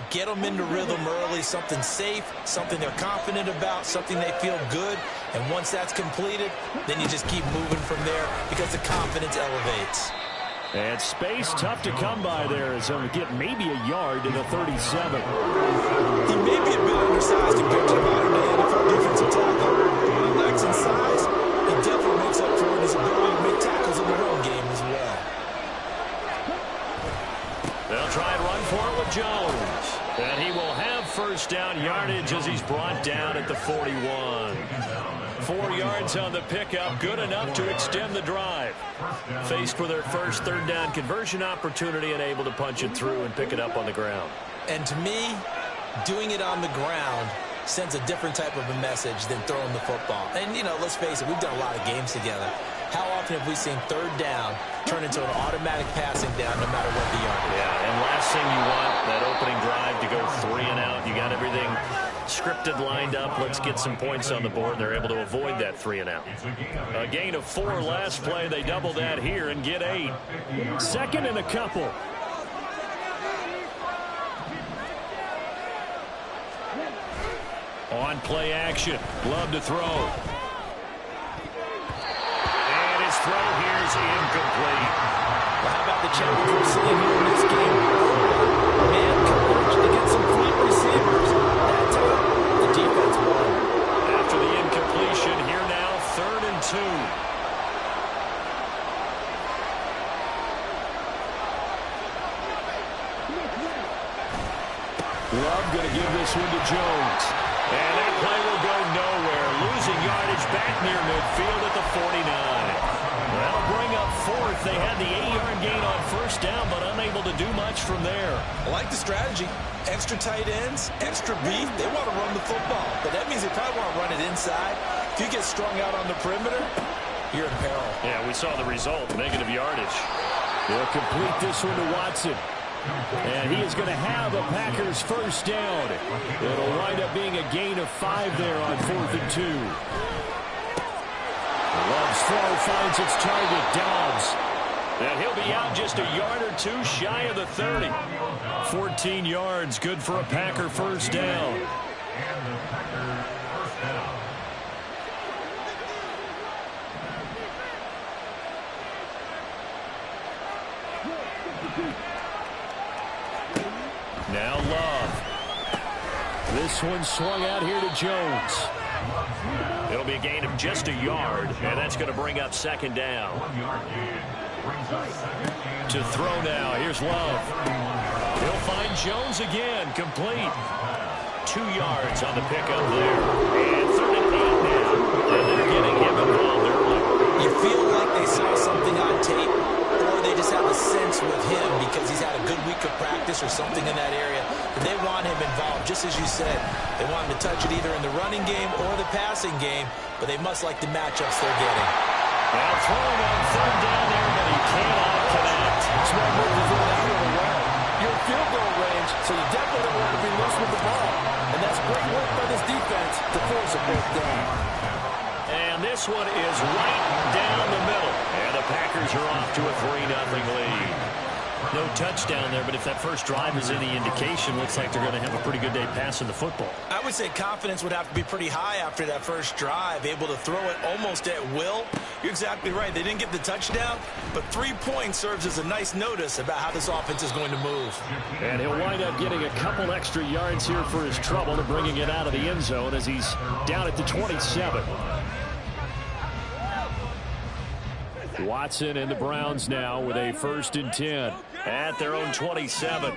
Get them into rhythm early, something safe, something they're confident about, something they feel good. And once that's completed, then you just keep moving from there because the confidence elevates. And space tough to come by there as he'll get maybe a yard to the 37. He may be a bit undersized compared to the modern-day NFL defensive tackle. But he lacks in size. He definitely makes up for it in his ability to make tackles in the run game as well. They'll try and run for it with Jones. And he will have first down yardage as he's brought down at the 41. 4 yards on the pickup, good enough to extend the drive. Faced with their first third down conversion opportunity and able to punch it through and pick it up on the ground. And to me, doing it on the ground sends a different type of a message than throwing the football. And, you know, let's face it, we've done a lot of games together. How often have we seen third down turn into an automatic passing down no matter what the yard is? Yeah, and last thing you want, that opening drive to go 3 and out. You got everything scripted, lined up. Let's get some points on the board. They're able to avoid that 3 and out. A gain of 4 last play. They double that here and get 8. Second and a couple. On play action. Love to throw. And his throw here is incomplete. Well, how about the challenge we're seeing here in this game? Man coverage against some flat receivers. That time, the defense won. After the incompletion, here now, 3rd and 2. Love going to give this one to Jones. And that play will go nowhere. Losing yardage back near midfield at the 49. That'll bring up 4th. They had the 8-yard gain on first down, but unable to do much from there. I like the strategy. Extra tight ends, extra beef. They want to run the football, but that means they probably want to run it inside. If you get strung out on the perimeter, you're in peril. Yeah, we saw the result, negative yardage. They'll complete this one to Watson. And he is going to have a Packers first down. It'll wind up being a gain of 5 there on 4th and 2. Love's throw finds its target, Dobbs. And he'll be out just a yard or 2 shy of the 30. 14 yards, good for a Packer first down. Now Love. This one swung out here to Jones. It'll be a gain of just a yard, and that's going to bring up 2nd down. To throw now, here's Love. He'll find Jones again, complete. 2 yards on the pickup there. And 3rd and 8 now. And they're getting him involved early. You feel like they saw something on tape, or they just have a sense with him because he's had a good week of practice or something in that area. And they want him involved, just as you said. They want him to touch it either in the running game or the passing game, but they must like the matchups they're getting. Now throwing on 3rd down there, but he cannot connect. Smart move to throw that really well. You're in field goal range, so you definitely don't want to be loose with the ball. And that's great work by this defense to force a fourth down. And this one is right down the middle. And the Packers are off to a 3-0 lead. No touchdown there, but if that first drive is any indication, looks like they're going to have a pretty good day passing the football. I would say confidence would have to be pretty high after that first drive, able to throw it almost at will. You're exactly right. They didn't get the touchdown, but 3 points serves as a nice notice about how this offense is going to move. And he'll wind up getting a couple extra yards here for his trouble and bringing it out of the end zone as he's down at the 27. Watson and the Browns now with a 1st and 10 at their own 27.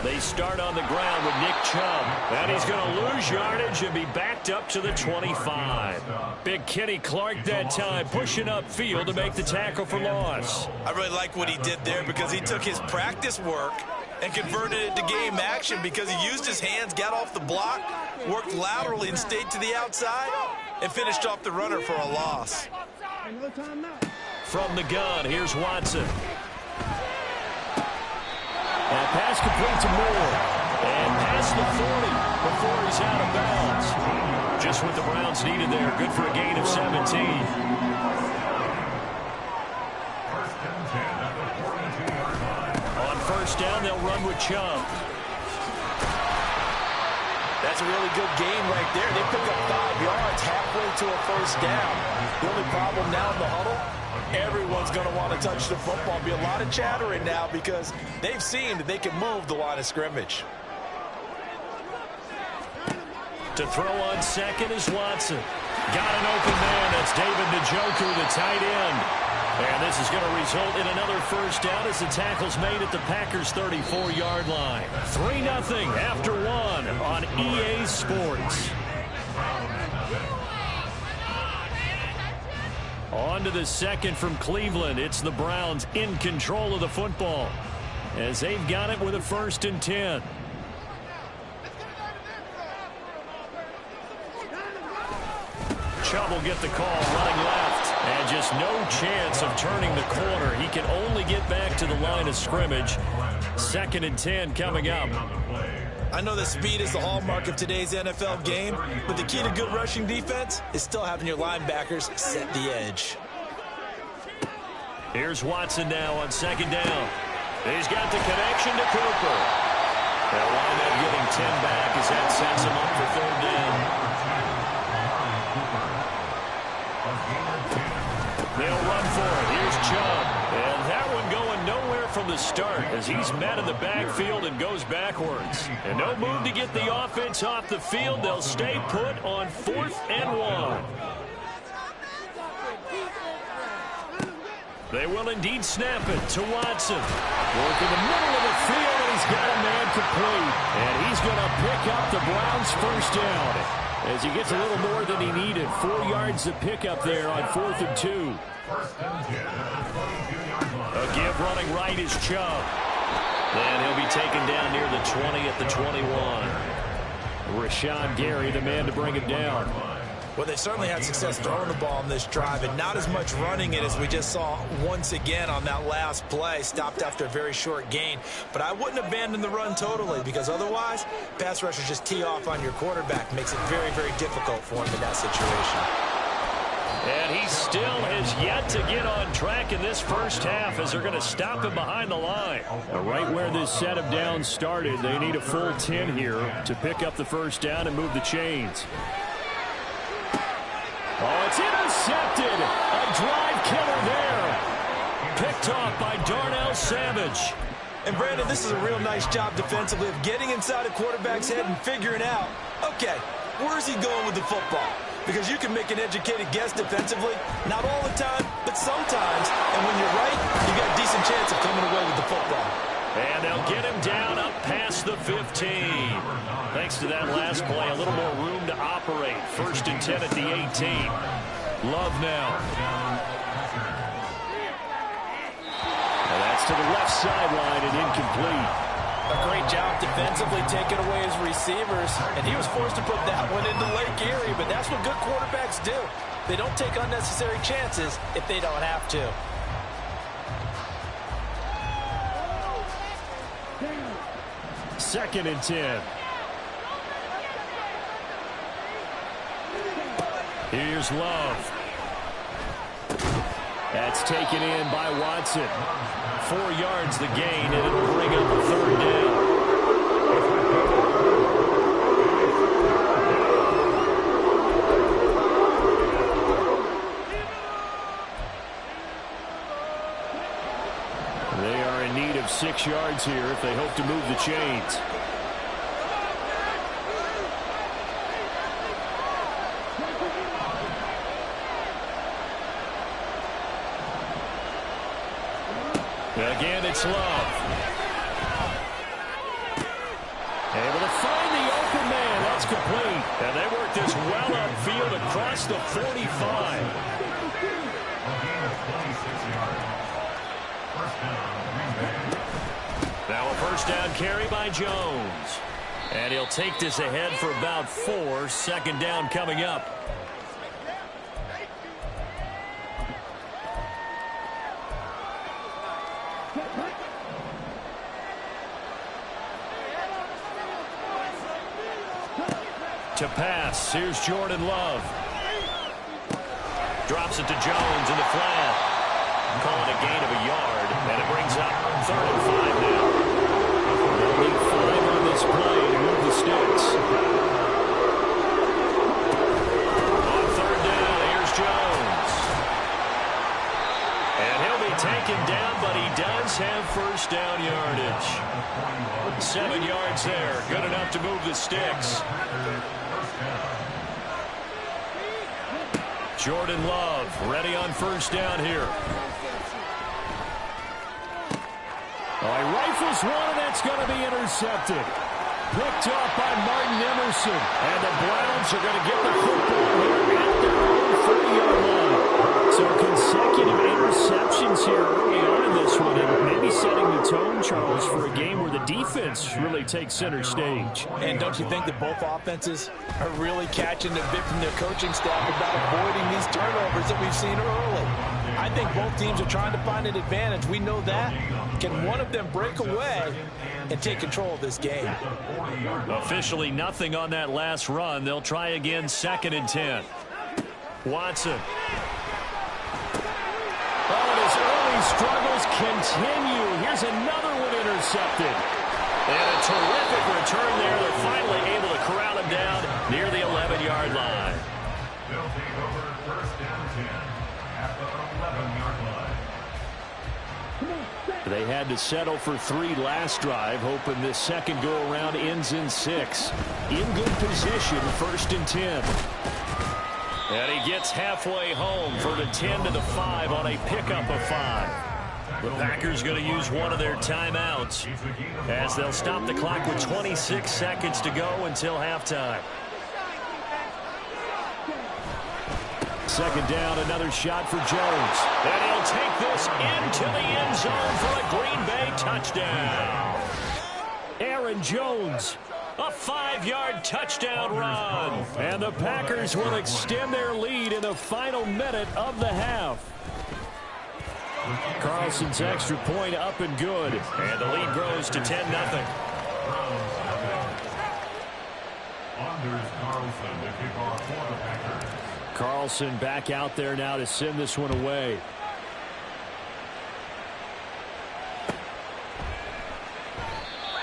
They start on the ground with Nick Chubb. And he's going to lose yardage and be backed up to the 25. Big Kenny Clark that time pushing upfield to make the tackle for loss. I really like what he did there because he took his practice work and converted it to game action because he used his hands, got off the block, worked laterally and stayed to the outside, and finished off the runner for a loss. From the gun, here's Watson. And pass complete to Moore. And past the 40 before he's out of bounds. Just what the Browns needed there. Good for a gain of 17. On 1st first down. They'll run with Chubb. That's a really good gain right there. They pick up 5 yards halfway to a first down. The only problem now in the huddle, everyone's going to want to touch the football. Be a lot of chattering now because they've seen that they can move the line of scrimmage. To throw on second is Watson. Got an open man. That's David Njoku, the tight end. And this is going to result in another first down as the tackle's made at the Packers' 34-yard line. 3-0 after 1 on EA Sports. On to the second from Cleveland. It's the Browns in control of the football as they've got it with a 1st and 10. Chubb will get the call running left. And just no chance of turning the corner. He can only get back to the line of scrimmage. 2nd and 10 coming up. I know that speed is the hallmark of today's NFL game, but the key to good rushing defense is still having your linebackers set the edge. Here's Watson now on 2nd down. He's got the connection to Cooper. They'll wind up getting 10 back as that sets him up for 3rd down. They'll run for it. Here's Chubb. And that one going nowhere from the start as he's met in the backfield and goes backwards. And no move to get the offense off the field. They'll stay put on 4th and 1. They will indeed snap it to Watson. Work in the middle of the field, and he's got a man complete. And he's going to pick up the Browns' 1st down. As he gets a little more than he needed. 4 yards to pick up there on 4th and 2. A give running right is Chubb. Then he'll be taken down near the 20 at the 21. Rashawn Gary, the man to bring him down. Well, they certainly had success throwing the ball on this drive and not as much running it as we just saw once again on that last play. Stopped after a very short gain. But I wouldn't abandon the run totally because otherwise, pass rushers just tee off on your quarterback. Makes it very, very difficult for him in that situation. And he still has yet to get on track in this first half as they're going to stop him behind the line. Right where this set of downs started, they need a full 10 here to pick up the first down and move the chains. Oh, it's intercepted. A drive killer there. Picked off by Darnell Savage. And, Brandon, this is a real nice job defensively of getting inside a quarterback's head and figuring out, okay, where's he going with the football? Because you can make an educated guess defensively, not all the time, but sometimes. And when you're right, you got a decent chance of coming away with the football. And they'll get him down up past the 15. Thanks to that last play, a little more room to operate. 1st and 10 at the 18. Love now. And that's to the left sideline and incomplete. A great job defensively taking away his receivers, and he was forced to put that one into Lake Erie, but that's what good quarterbacks do. They don't take unnecessary chances if they don't have to. Second and 10. Here's Love. That's taken in by Watson. 4 yards the gain, and it'll bring up a 3rd down. They are in need of 6 yards here if they hope to move the chains. Again, it's Love. Able to find the open man. That's complete. And they work this well upfield across the 45. Now a first down carry by Jones. And he'll take this ahead for about 4. 2nd down coming up. To pass, here's Jordan Love. Drops it to Jones in the flat. Calling a gain of a yard, and it brings up 3rd and 5 now. 7 yards there. Good enough to move the sticks. Jordan Love ready on first down here. Oh, he rifles one, and that's going to be intercepted. Picked off by Martin Emerson. And the Browns are going to get the football here at their own 40-yard line. So consecutive interceptions here early on in this one, and maybe setting the tone, Charles, for a game where the defense really takes center stage. And don't you think that both offenses are really catching the bit from their coaching staff about avoiding these turnovers that we've seen early? I think both teams are trying to find an advantage. We know that. Can one of them break away and take control of this game? Officially nothing on that last run. They'll try again, 2nd and 10. Watson. Oh, and his early struggles continue. Here's another one intercepted. And a terrific return there. They're finally able to corral him down near the 11-yard line. They'll take over 1st down 10 at the 11-yard line. They had to settle for 3 last drive, hoping this second go-around ends in 6. In good position, 1st and 10. And he gets halfway home for the 10 to the 5 on a pickup of 5. The Packers going to use one of their timeouts as they'll stop the clock with 26 seconds to go until halftime. 2nd down, another shot for Jones. And he'll take this into the end zone for a Green Bay touchdown. Aaron Jones, a 5-yard touchdown run. And the Packers will extend their lead in the final minute of the half. Carlson's extra point up and good. And the lead grows to 10-0. Anders Carlson, the kickoff for the Packers. Carlson back out there now to send this one away.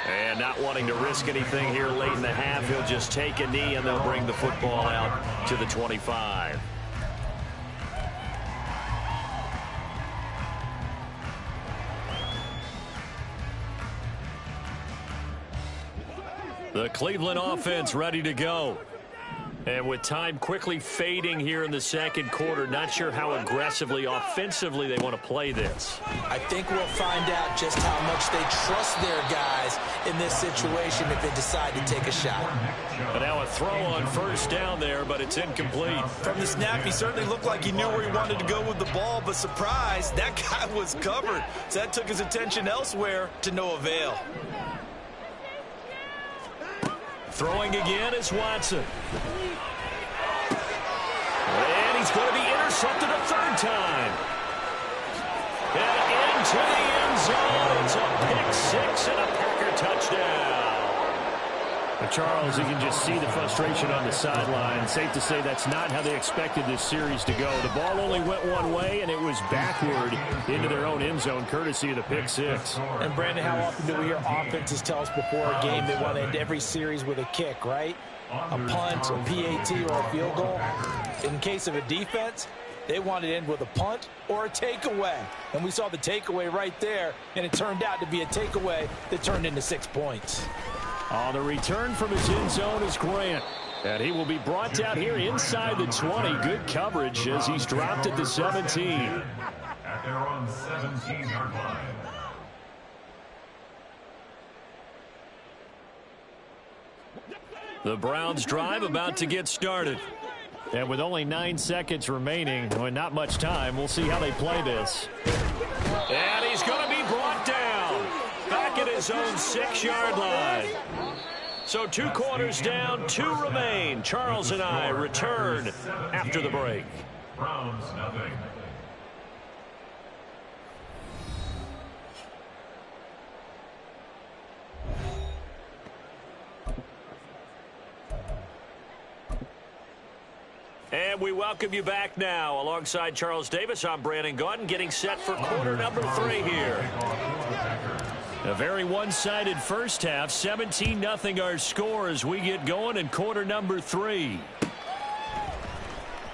And not wanting to risk anything here late in the half, he'll just take a knee and they'll bring the football out to the 25. The Cleveland offense ready to go. And with time quickly fading here in the second quarter, not sure how aggressively, offensively they want to play this. I think we'll find out just how much they trust their guys in this situation if they decide to take a shot. But now a throw on first down there, but it's incomplete. From the snap, he certainly looked like he knew where he wanted to go with the ball, but surprise, that guy was covered. So that took his attention elsewhere to no avail. Throwing again is Watson. And he's going to be intercepted a 3rd time. And into the end zone. It's a pick 6 and a Packer touchdown. Charles, you can just see the frustration on the sideline. Safe to say that's not how they expected this series to go. The ball only went one way, and it was backward into their own end zone, courtesy of the pick 6. And, Brandon, how often do we hear offenses tell us before a game they want to end every series with a kick, right? A punt, a PAT, or a field goal. In case of a defense, they want to end with a punt or a takeaway. And we saw the takeaway right there, and it turned out to be a takeaway that turned into 6 points. On the return from his end zone is Grant. And he will be brought down here inside the 20. Good coverage as he's dropped at the 17. At their own 17-yard line. The Browns drive about to get started. And with only 9 seconds remaining, and not much time, we'll see how they play this. And he's going to be brought down back at his own 6-yard line. So 2 quarters down, 2 remain. Charles and I return after the break. Browns nothing. And we welcome you back now. Alongside Charles Davis, I'm Brandon Gaudin, getting set for quarter number 3 here. A very one-sided first half. 17-0 our score as we get going in quarter number 3.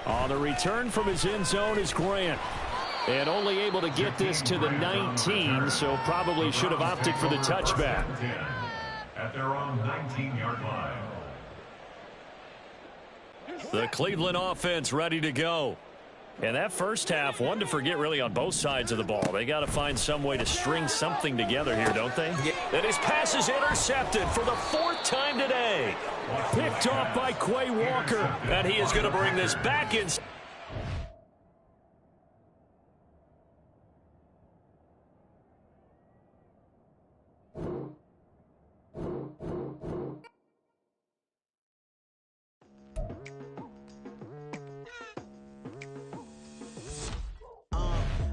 On the return from his end zone is Grant. And only able to get this to the 19, so probably should have opted for the touchback. at their own 19-yard line. The Cleveland offense ready to go. And that first half, one to forget really on both sides of the ball. They got to find some way to string something together here, don't they? Yeah. And his pass is intercepted for the 4th time today. Picked off by Quay Walker. And he is going to bring this back in.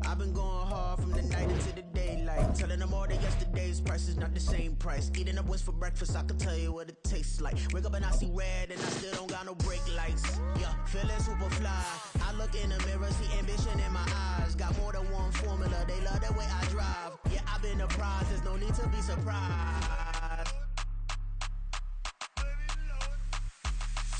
I've been going hard from the night into the daylight, telling them all that yesterday's price is not the same price. Eating up wings for breakfast, I can tell you what it tastes like. Wake up and I see red and I still don't got no brake lights. Yeah, feeling super fly. I look in the mirror, see ambition in my eyes. Got more than one formula, they love the way I drive. Yeah, I've been a prize, there's no need to be surprised.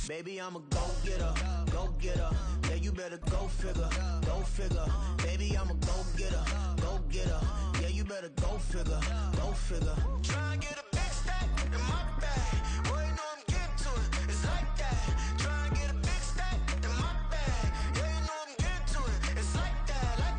Baby, I'm a go-getter, go-getter. Yeah, you better go figure, go figure. Baby, I'm a go-getter, go-getter. Yeah, you better go figure, go figure. Try and get a big stack in my bag. Boy, you know I'm getting to it, it's like that. Try and get a big stack in my bag. Yeah, you know I'm getting to it, it's like that, like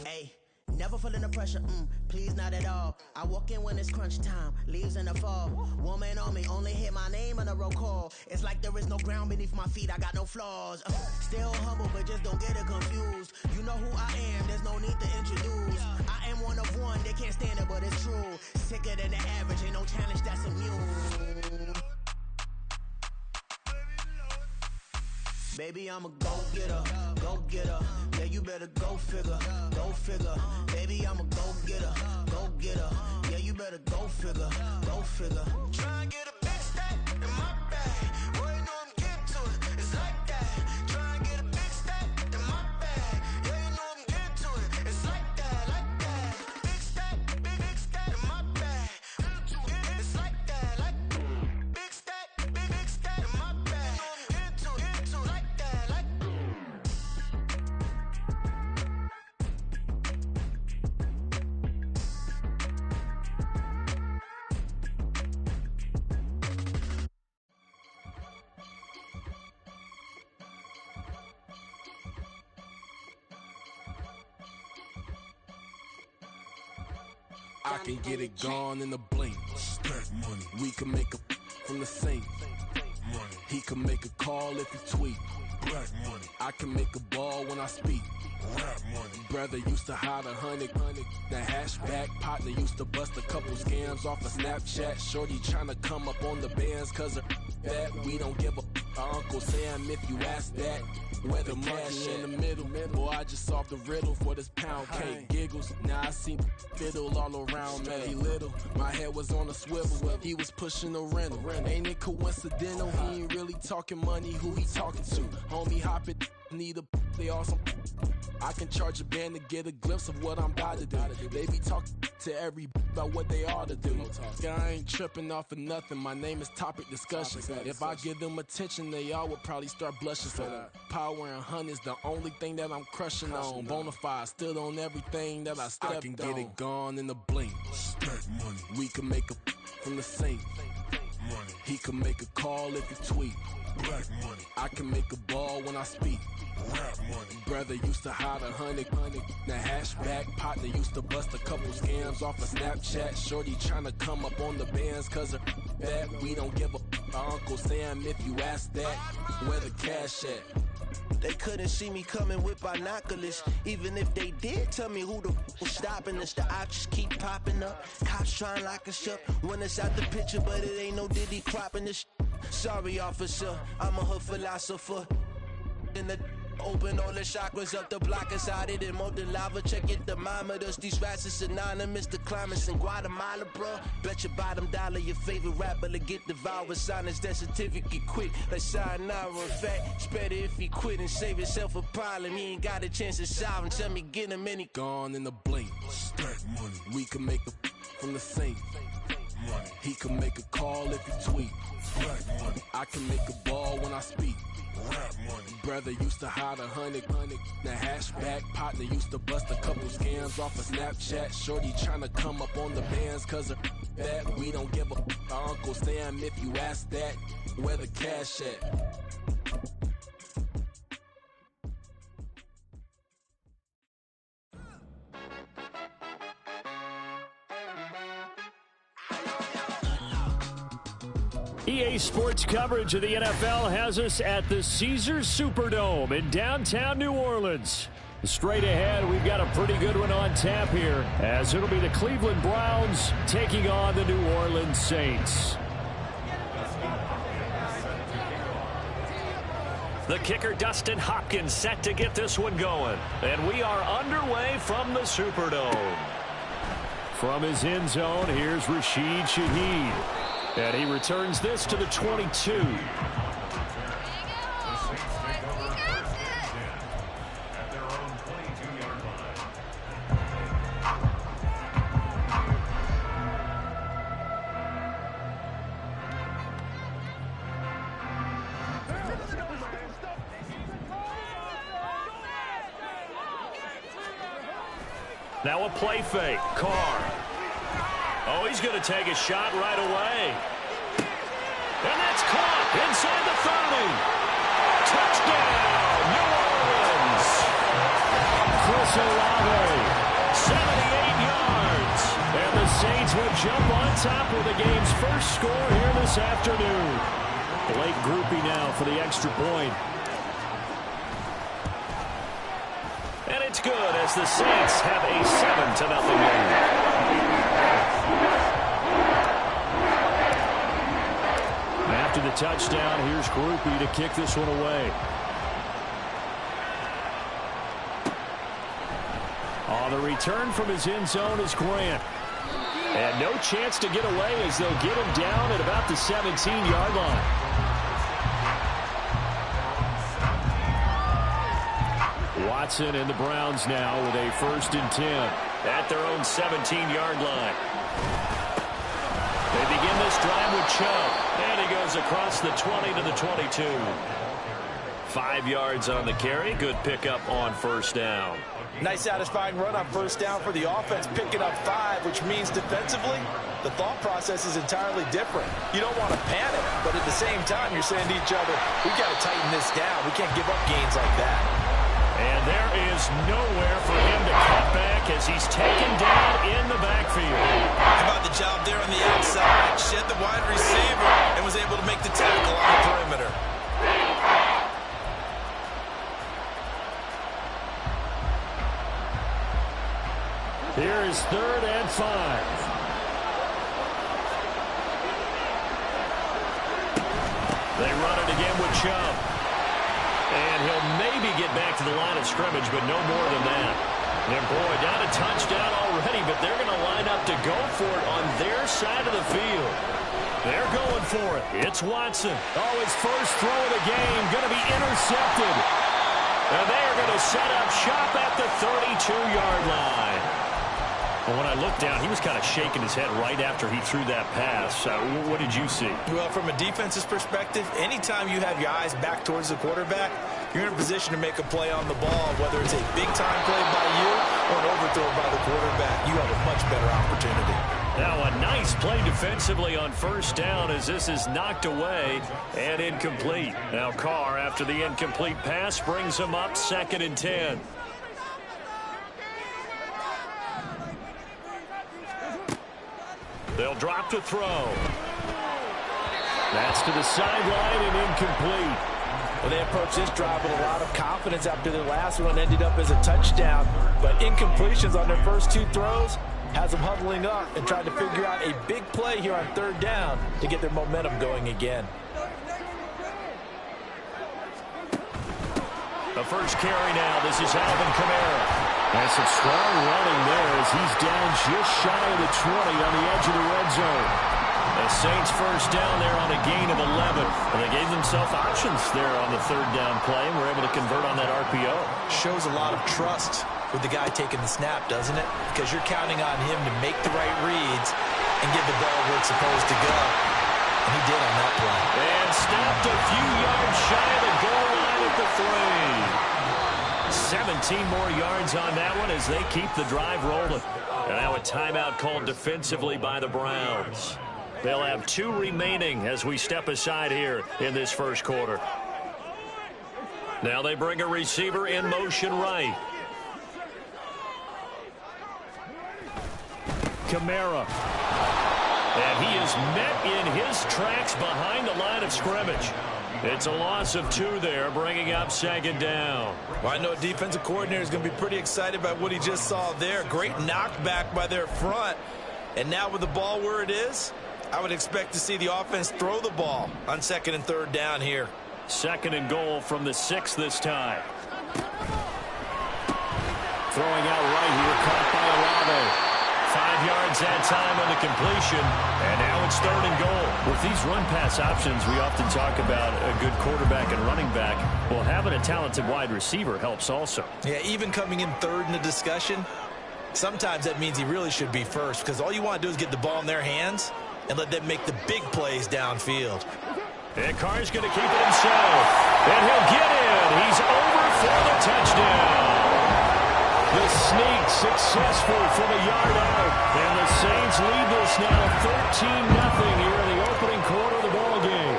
that. Hey, never feeling the pressure, please not at all. I walk in when it's crunch time, leaves in the fall. Woman on me, only hit my name on a roll call. It's like there is no ground beneath my feet, I got no flaws. Still humble, but just don't get it confused. You know who I am, there's no need to introduce. I am one of one, they can't stand it, but it's true. Sicker than the average, ain't no challenge that's immune. Baby, I'm a go-getter, go-getter. Yeah, you better go figure, go figure. Baby, I'm a go-getter, go-getter. Yeah, you better go figure, go figure. Try and get a big stack in my bag. Boy, you know I'm getting to it, it's like that. Try and get a big stack in my bag. Yeah, you know I'm getting to it, it's like that, like that. Big stack, big stack in my bag. It's like that, like big stack in my bag. You know I'm getting to it, like that, like. I can get it gone in a blink. Stack money. We can make a from the sink. Money. He can make a call if he tweet. Black money. I can make a ball when I speak. Rap money. Brother used to hide 100. The hashback partner used to bust a couple scams off of Snapchat. Shorty tryna come up on the bands cause of that. We don't give a Uncle Sam if you ask that. Where the money in the middle. Boy, I just solved the riddle for this pound cake. Giggles. Now I see fiddle all around me. He little. My head was on a swivel. He was pushing a rental. Ain't it coincidental? He ain't really talking money. Who he talking to? Homie hop it. Need a they awesome. I can charge a band to get a glimpse of what I'm about to do. They be talking to every about what they ought to do. I ain't tripping off of nothing. My name is Topic Discussion. If I give them attention, they all would probably start blushing. So power and hunt is the only thing that I'm crushing on. Bonafide stood on everything that I stepped on. I can get it gone in a blink. Stack money. We can make a from the sink. Money. He can make a call if he tweet. Black money. I can make a ball when I speak. Rap money. Brother used to hide 100. The hashback partner used to bust a couple scams off of Snapchat. Shorty tryna come up on the bands cause of that. We don't give a Uncle Sam if you ask that. Where the cash at? They couldn't see me coming with binoculars. Even if they did, tell me who the was stopping us. The options keep popping up. Cops trying to lock us up. When it's out the picture, but it ain't no Diddy cropping this. Sorry, officer, I'm a hood philosopher. In the open all the chakras up the block inside it and more than lava. Check your thermometers. These rats is synonymous to climates in Guatemala, bro. Bet your bottom dollar your favorite rapper to get devoured. Sign his death certificate quick. Like sayonara. In fact, it's better if he quit and save himself a problem. He ain't got a chance to solve and tell me get him any. Gone in a blink. Stack money. We can make a from the sink. He can make a call if he tweet. I can make a ball when I speak. Brother used to hide 100, the hashback partner used to bust a couple scams off of Snapchat. Shorty tryna come up on the bands cause of that. We don't give a Uncle Sam if you ask that. Where the cash at? EA Sports coverage of the NFL has us at the Caesars Superdome in downtown New Orleans. Straight ahead, we've got a pretty good one on tap here, as it'll be the Cleveland Browns taking on the New Orleans Saints. The kicker, Dustin Hopkins, set to get this one going. And we are underway from the Superdome. From his end zone, here's Rashid Shaheed. And he returns this to the 22. Now a play fake. Carr. Oh, he's going to take a shot right away. And that's caught inside the 30. Touchdown, New Orleans. Chris Olave, 78 yards. And the Saints will jump on top with the game's first score here this afternoon. Blake Grupe now for the extra point. And it's good as the Saints have a 7-0 lead. After the touchdown, here's Grupe to kick this one away. On the return from his end zone is Grant. And no chance to get away as they'll get him down at about the 17-yard line. Watson and the Browns now with a 1st and 10 at their own 17-yard line. They begin this drive with Chubb, and he goes across the 20 to the 22. 5 yards on the carry. Good pickup on 1st down. Nice satisfying run on 1st down for the offense, picking up 5, which means defensively, the thought process is entirely different. You don't want to panic, but at the same time, you're saying to each other, we got to tighten this down. We can't give up gains like that. And there is nowhere for him to cut back as he's taken down in the backfield. How about the job there on the outside? Shed the wide receiver and was able to make the tackle on the perimeter. Here is 3rd and 5. They run it again with Chubb. And he'll maybe get back to the line of scrimmage, but no more than that. And boy, not a touchdown already, but they're going to line up to go for it on their side of the field. They're going for it. It's Watson. Oh, his first throw of the game going to be intercepted. And they are going to set up shop at the 32-yard line. Well, when I looked down, he was kind of shaking his head right after he threw that pass. What did you see? Well, from a defense's perspective, anytime you have your eyes back towards the quarterback, you're in a position to make a play on the ball, whether it's a big-time play by you or an overthrow by the quarterback. You have a much better opportunity. Now a nice play defensively on 1st down as this is knocked away and incomplete. Now Carr, after the incomplete pass, brings him up 2nd and 10. They'll drop to throw. That's to the sideline and incomplete. Well, they approached this drive with a lot of confidence after their last one ended up as a touchdown. But incompletions on their first 2 throws has them huddling up and trying to figure out a big play here on 3rd down to get their momentum going again. The first carry now. This is Alvin Kamara. And some strong running there as he's down just shy of the 20 on the edge of the red zone. The Saints 1st down there on a gain of 11. And they gave themselves options there on the 3rd down play and were able to convert on that RPO. Shows a lot of trust with the guy taking the snap, doesn't it? Because you're counting on him to make the right reads and give the ball where it's supposed to go. And he did on that play. And stopped a few yards shy of the goal line at the 3. 17 more yards on that one as they keep the drive rolling. And now a timeout called defensively by the Browns. They'll have 2 remaining as we step aside here in this first quarter. Now they bring a receiver in motion right. Kamara. And he is met in his tracks behind the line of scrimmage. It's a loss of 2 there, bringing up 2nd down. Well, I know a defensive coordinator is going to be pretty excited about what he just saw there. Great knockback by their front. And now with the ball where it is, I would expect to see the offense throw the ball on 2nd and 3rd down here. 2nd and goal from the 6 this time. Throwing out right here, caught by Olave. 5 yards that time on the completion, and now it's 3rd and goal. With these run-pass options, we often talk about a good quarterback and running back. Well, having a talented wide receiver helps also. Yeah, even coming in 3rd in the discussion, sometimes that means he really should be first, because all you want to do is get the ball in their hands and let them make the big plays downfield. And Carr's going to keep it himself, and he'll get in. He's over for the touchdown. The sneak successful from a yard out. And the Saints lead this now 13-0 here in the opening quarter of the ballgame.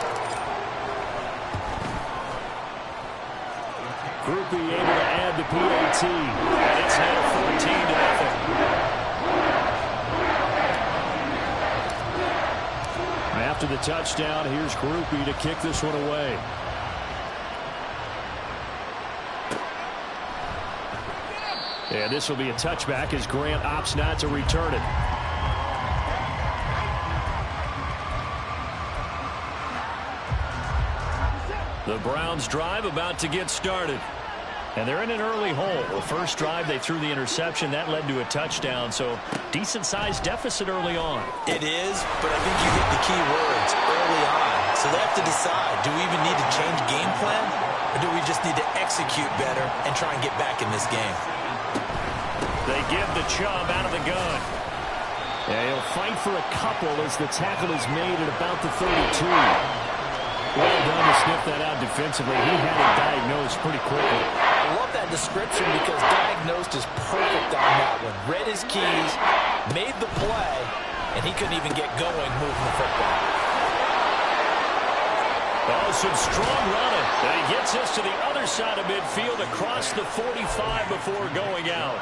Groupie able to add the PAT. And it's now 14-0. After the touchdown, here's Groupie to kick this one away. And this will be a touchback as Grant opts not to return it. The Browns drive about to get started. And they're in an early hole. The first drive, they threw the interception. That led to a touchdown, so decent-sized deficit early on. It is, but I think you hit the key words, early on. So they have to decide, do we even need to change game plan, or do we just need to execute better and try and get back in this game? They give the Chubb out of the gun. And he'll fight for a couple as the tackle is made at about the 32. Well done to sniff that out defensively. He had it diagnosed pretty quickly. I love that description because diagnosed is perfect on that one. Read his keys, made the play, and he couldn't even get going moving the football. Oh, some strong running. And he gets us to the other side of midfield across the 45 before going out.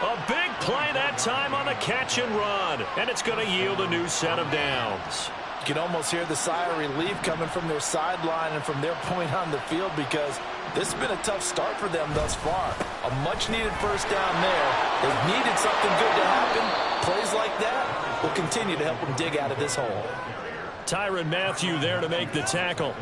A big play that time on the catch and run. And it's going to yield a new set of downs. You can almost hear the sigh of relief coming from their sideline and from their point on the field because this has been a tough start for them thus far. A much-needed first down there. They've needed something good to happen. Plays like that will continue to help them dig out of this hole. Tyrann Mathieu there to make the tackle.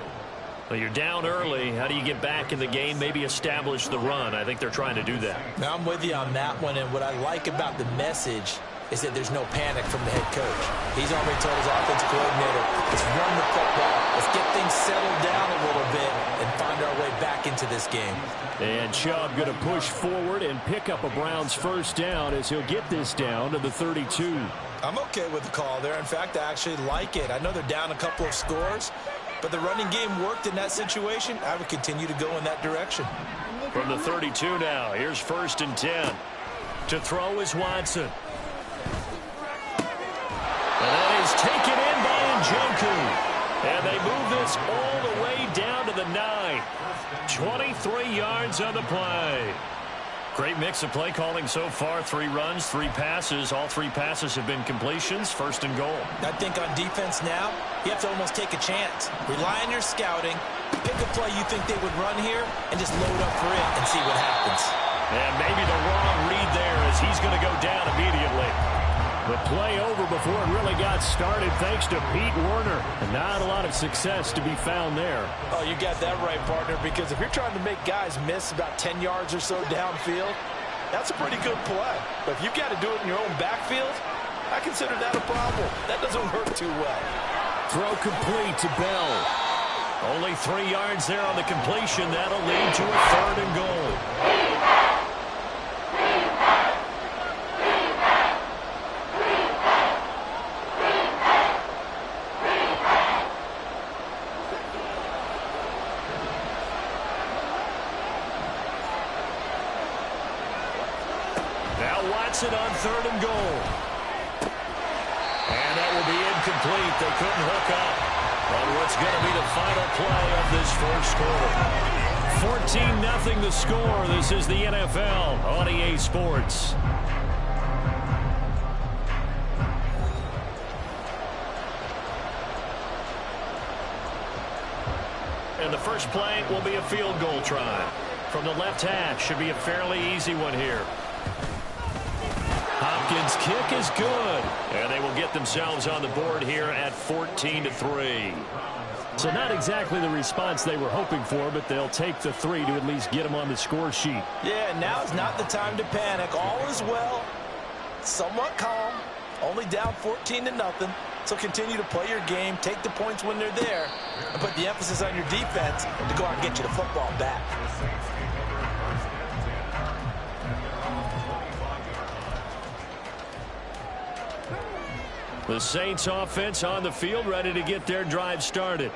Well, you're down early. How do you get back in the game, maybe establish the run? I think they're trying to do that. Now, I'm with you on that one, and what I like about the message is that there's no panic from the head coach. He's already told his offensive coordinator, let's run the football, let's get things settled down a little bit and find our way back into this game. And Chubb going to push forward and pick up a Browns first down as he'll get this down to the 32. I'm okay with the call there. In fact, I actually like it. I know they're down a couple of scores, but the running game worked in that situation. I would continue to go in that direction. From the 32 now, here's 1st and 10. To throw is Watson. And that is taken in by Njoku. And they move this all the way down to the 9. 23 yards on the play. Great mix of play calling so far. 3 runs, 3 passes. All 3 passes have been completions. 1st and goal. I think on defense now, you have to almost take a chance. Rely on your scouting. Pick a play you think they would run here and just load up for it and see what happens. And maybe the wrong read there as he's going to go down immediately. The play over before it really got started thanks to Pete Werner. And not a lot of success to be found there. Oh, you got that right, partner, because if you're trying to make guys miss about 10 yards or so downfield, that's a pretty good play. But if you've got to do it in your own backfield, I consider that a problem. That doesn't work too well. Throw complete to Bell. Only 3 yards there on the completion. That'll lead to a 3rd and goal. gets it on 3rd and goal. And that will be incomplete. They couldn't hook up on what's going to be the final play of this first quarter. 14-0 the score. This is the NFL on EA Sports. And the first play will be a field goal try. From the left hash, should be a fairly easy one here. Hopkins' kick is good. And they will get themselves on the board here at 14-3. So not exactly the response they were hoping for, but they'll take the 3 to at least get them on the score sheet. Yeah, now's not the time to panic. All is well. Somewhat calm. Only down 14-0. So continue to play your game, take the points when they're there, and put the emphasis on your defense to go out and get you the football back. The Saints offense on the field, ready to get their drive started.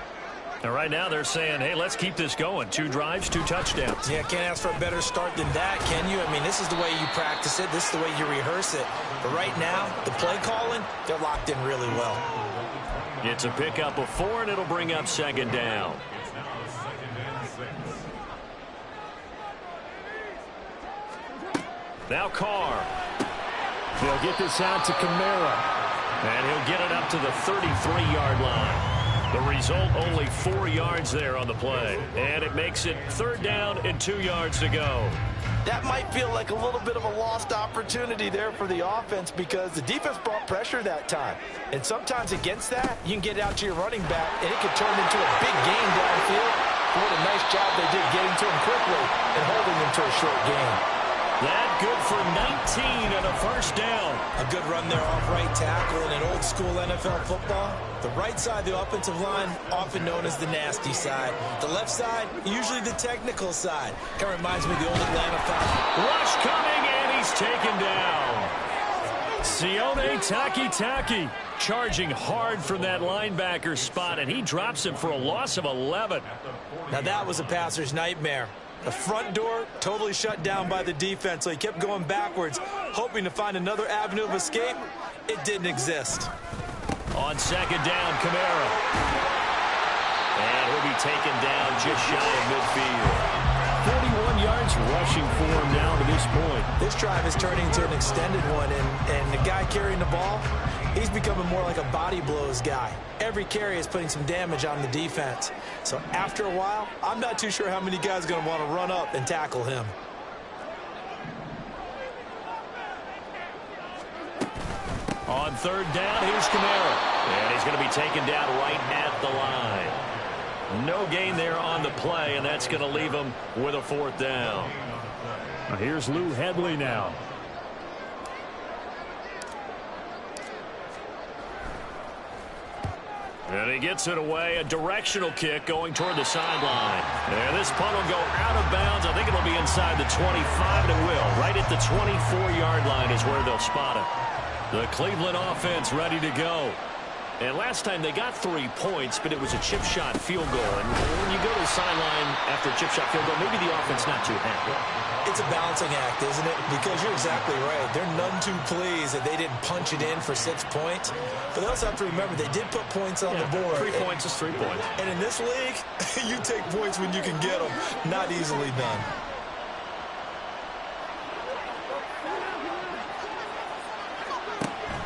And right now they're saying, hey, let's keep this going. 2 drives, 2 touchdowns. Yeah, can't ask for a better start than that, can you? I mean, this is the way you practice it. This is the way you rehearse it. But right now, the play calling, they're locked in really well. It's a pickup of 4, and it'll bring up 2nd down. Now Carr. They'll get this out to Kamara. And he'll get it up to the 33-yard line. The result, only 4 yards there on the play. And it makes it 3rd down and 2 yards to go. That might feel like a little bit of a lost opportunity there for the offense because the defense brought pressure that time. And sometimes against that, you can get it out to your running back, and it can turn into a big gain downfield. What a nice job they did getting to him quickly and holding him to a short gain. That good for 19 and a 1st down. A good run there off right tackle in an old-school NFL football. The right side, the offensive line, often known as the nasty side. The left side, usually the technical side. Kind of reminds me of the old Atlanta Falcons. Rush coming, and he's taken down. Sione Takitaki charging hard from that linebacker spot, and he drops him for a loss of 11. Now that was a passer's nightmare. The front door totally shut down by the defense, so he kept going backwards, hoping to find another avenue of escape. It didn't exist. On 2nd down, Kamara. And he'll be taken down just shy of midfield. 41 yards rushing for him down to this point. This drive is turning into an extended one, and the guy carrying the ball, he's becoming more like a body blows guy. Every carry is putting some damage on the defense. So after a while, I'm not too sure how many guys are going to want to run up and tackle him. On 3rd down, here's Kamara. And he's going to be taken down right at the line. No gain there on the play, and that's going to leave him with a 4th down. Here's Lou Hedley now. And he gets it away, a directional kick going toward the sideline. And this punt will go out of bounds. I think it'll be inside the 25, and it will. Right at the 24-yard line is where they'll spot it. The Cleveland offense ready to go. And last time they got 3 points, but it was a chip shot field goal. And when you go to the sideline after a chip shot field goal, maybe the offense not too happy. It's a balancing act, isn't it? Because you're exactly right. They're none too pleased that they didn't punch it in for 6 points. But they also have to remember they did put points on the board. 3 points is 3 points. And in this league, you take points when you can get them. Not easily done.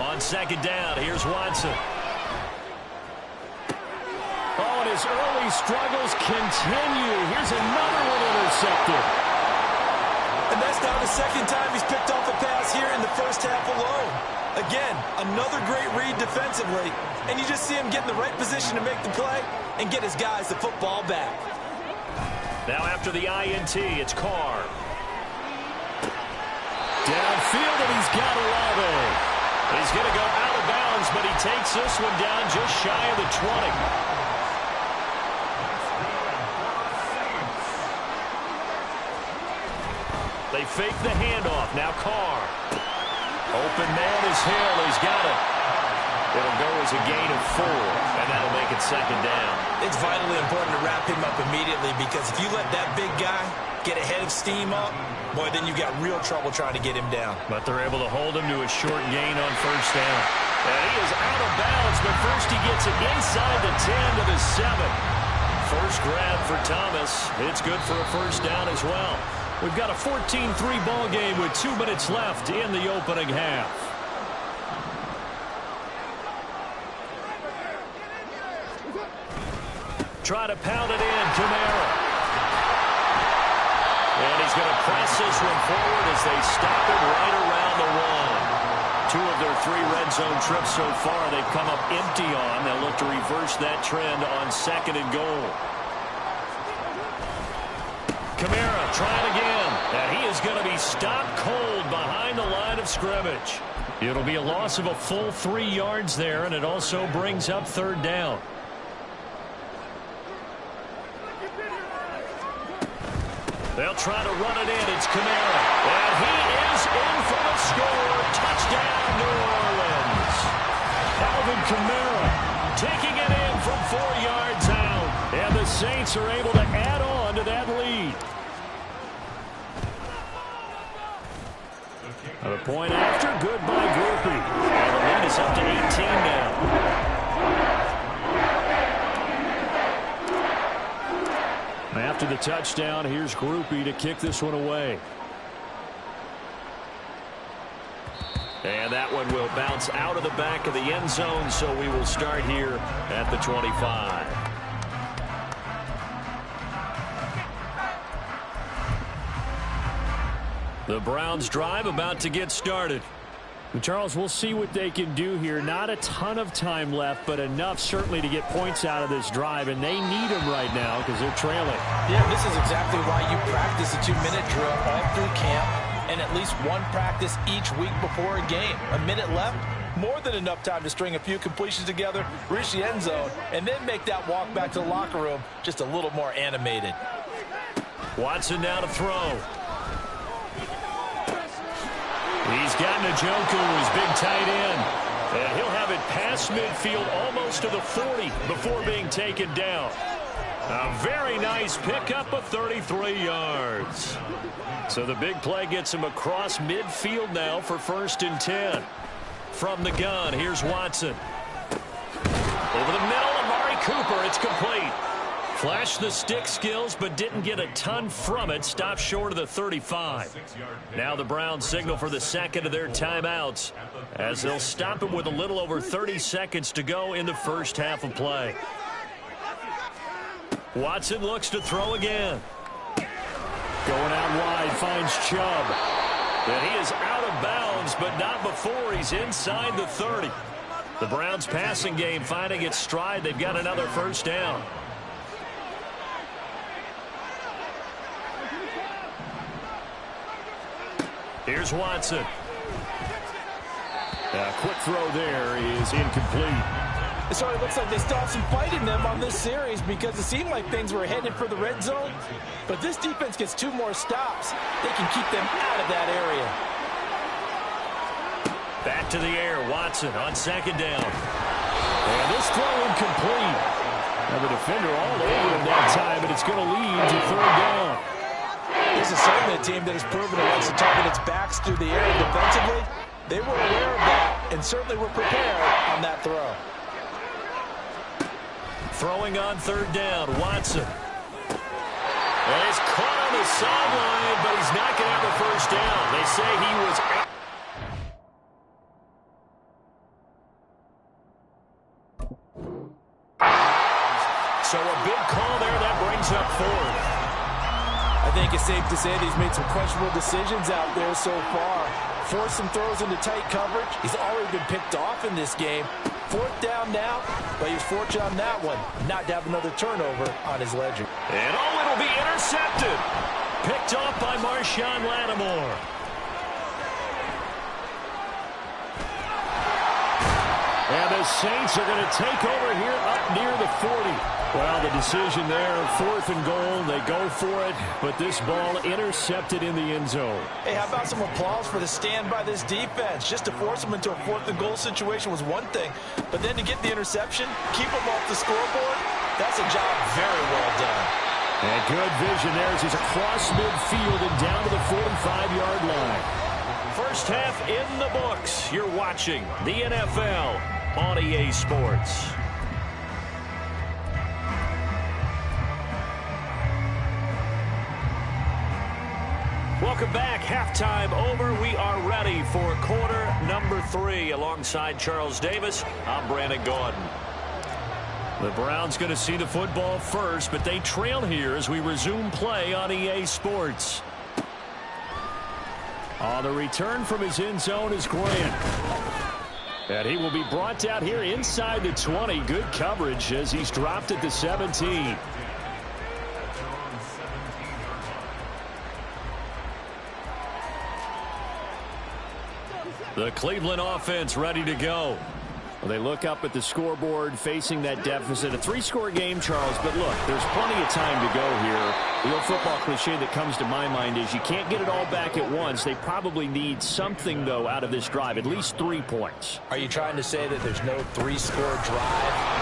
On 2nd down, here's Watson. Oh, and his early struggles continue. Here's another one intercepted. And that's now the 2nd time he's picked off a pass here in the first half alone. Again, another great read defensively. And you just see him get in the right position to make the play and get his guys the football back. Now after the INT, it's Carr. Downfield, and he's got 11. He's going to go out of bounds, but he takes this one down just shy of the 20. They fake the handoff. Now Carr. Open man is Hill. He's got it. It'll go as a gain of 4, and that'll make it 2nd down. It's vitally important to wrap him up immediately because if you let that big guy get a head of steam up, boy, then you've got real trouble trying to get him down. But they're able to hold him to a short gain on first down. And he is out of bounds, but first he gets it inside the 10 to the 7. First grab for Thomas. It's good for a first down as well. We've got a 14-3 ball game with 2 minutes left in the opening half. Try to pound it in, Kamara. And he's going to press this one forward as they stop it right around the 1. 2 of their 3 red zone trips so far they've come up empty on. They'll look to reverse that trend on 2nd and goal. Kamara trying again. And he is going to be stopped cold behind the line of scrimmage. It'll be a loss of a full 3 yards there, and it also brings up 3rd down. They'll try to run it in. It's Kamara. And he is in for the score. Touchdown, New Orleans. Alvin Kamara taking it in from 4 yards out. And the Saints are able to add on to that lead. The point after, good by Grupe. And the lead is up to 18 now. After the touchdown, here's Grupe to kick this one away. And that one will bounce out of the back of the end zone, so we will start here at the 25. The Browns drive about to get started. Charles, we'll see what they can do here. Not a ton of time left, but enough certainly to get points out of this drive, and they need them right now because they're trailing. Yeah, this is exactly why you practice a 2-minute drill all through camp and at least one practice each week before a game. A minute left, more than enough time to string a few completions together, reach the end zone, and then make that walk back to the locker room just a little more animated. Watson now to throw. He's got Njoku, his big tight end. And he'll have it past midfield almost to the 40 before being taken down. A very nice pickup of 33 yards. So the big play gets him across midfield now for 1st and 10. From the gun, here's Watson. Over the middle, Amari Cooper, it's complete. Flashed the stick skills, but didn't get a ton from it. Stopped short of the 35. Now the Browns signal for the 2nd of their timeouts as they'll stop him with a little over 30 seconds to go in the first half of play. Watson looks to throw again. Going out wide, finds Chubb. And he is out of bounds, but not before he's inside the 30. The Browns passing game finding its stride. They've got another first down. Here's Watson. A quick throw there is incomplete. It sort of looks like they still have some fight in them on this series because it seemed like things were headed for the red zone. But this defense gets 2 more stops. They can keep them out of that area. Back to the air. Watson on 2nd down. And this throw incomplete. Now the defender all over him that time, but it's going to lead to 3rd down. This is certainly a team that has proven it likes to target its backs through the air defensively. They were aware of that and certainly were prepared on that throw. Throwing on 3rd down, Watson. And he's caught on the sideline, but he's not going to have a first down. They say he was out. So a big call there that brings up 4th. I think it's safe to say that he's made some questionable decisions out there so far. Forced some throws into tight coverage. He's already been picked off in this game. 4th down now, but he was fortunate on that one not to have another turnover on his ledger. And it'll be intercepted. Picked off by Marshawn Lattimore. And the Saints are going to take over here up near the 40. Well, the decision there, 4th and goal. They go for it, but this ball intercepted in the end zone. Hey, how about some applause for the stand by this defense? Just to force them into a 4th and goal situation was one thing, but then to get the interception, keep them off the scoreboard, that's a job very well done. And good vision there as he's across midfield and down to the 45-yard line. First half in the books. You're watching the NFL on EA Sports. Welcome back. Halftime over. We are ready for quarter number 3. Alongside Charles Davis, I'm Brandon Gaudin. The Browns going to see the football first, but they trail here as we resume play on EA Sports. On the return from his end zone is Grant. And he will be brought down here inside the 20. Good coverage as he's dropped at the 17. The Cleveland offense ready to go. Well, they look up at the scoreboard facing that deficit. A 3-score game, Charles, but look, there's plenty of time to go here. The old football cliche that comes to my mind is you can't get it all back at once. They probably need something, though, out of this drive, at least 3 points. Are you trying to say that there's no 3-score drive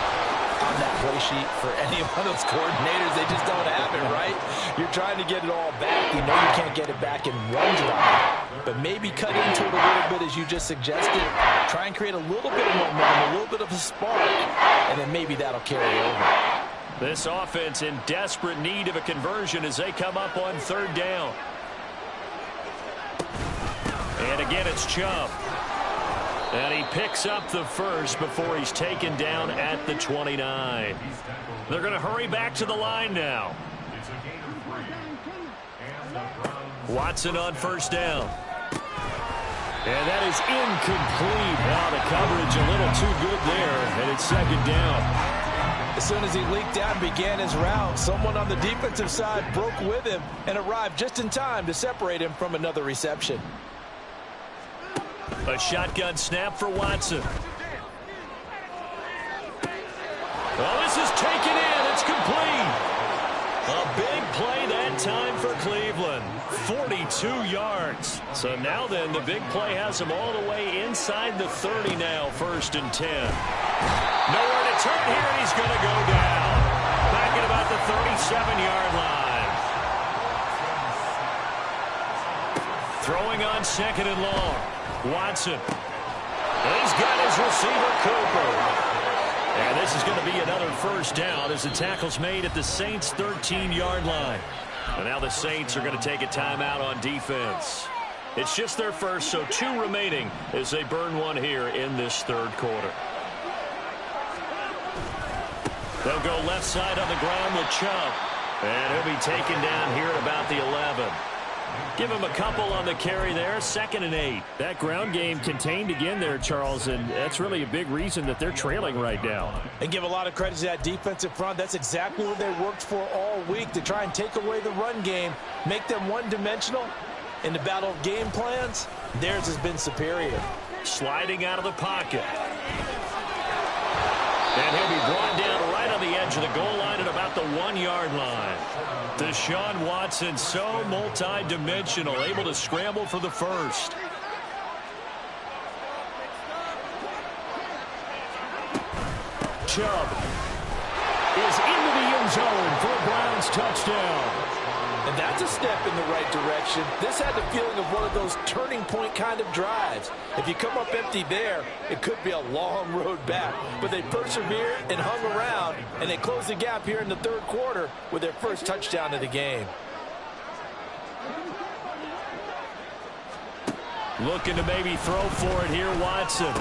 on that play sheet for any one of those coordinators? They just don't have it, right? You're trying to get it all back. You know you can't get it back in one drive. But maybe cut into it a little bit as you just suggested. Try and create a little bit of momentum, a little bit of a spark, and then maybe that'll carry over. This offense in desperate need of a conversion as they come up on 3rd down. And again, it's Chubb. And he picks up the first before he's taken down at the 29. They're going to hurry back to the line now. Watson on 1st down. And that is incomplete. Now the coverage a little too good there, and it's 2nd down. As soon as he leaked out and began his route, someone on the defensive side broke with him and arrived just in time to separate him from another reception. A shotgun snap for Watson. Oh, this is taken in. It's complete. A big play that time for Cleveland. 42 yards. So now then, the big play has him all the way inside the 30 now, 1st and 10. Nowhere to turn here, and he's going to go down. Back at about the 37-yard line. Throwing on 2nd and long. Watson. He's got his receiver, Cooper. And this is going to be another 1st down as the tackle's made at the Saints' 13-yard line. And now the Saints are going to take a timeout on defense. It's just their first, so 2 remaining as they burn one here in this 3rd quarter. They'll go left side on the ground with Chubb. And he'll be taken down here at about the 11. Give him a couple on the carry there. 2nd and 8. That ground game contained again there, Charles, and that's really a big reason that they're trailing right now. And give a lot of credit to that defensive front. That's exactly what they worked for all week, to try and take away the run game, make them one-dimensional. In the battle of game plans, theirs has been superior. Sliding out of the pocket. And he'll be brought down right on the edge of the goal line at about the 1-yard line. Deshaun Watson, so multi-dimensional, able to scramble for the first. Chubb is into the end zone for a Browns touchdown. And that's a step in the right direction. This had the feeling of one of those turning point kind of drives. If you come up empty there, it could be a long road back. But they persevered and hung around, and they closed the gap here in the 3rd quarter with their first touchdown of the game. Looking to maybe throw for it here, Watson.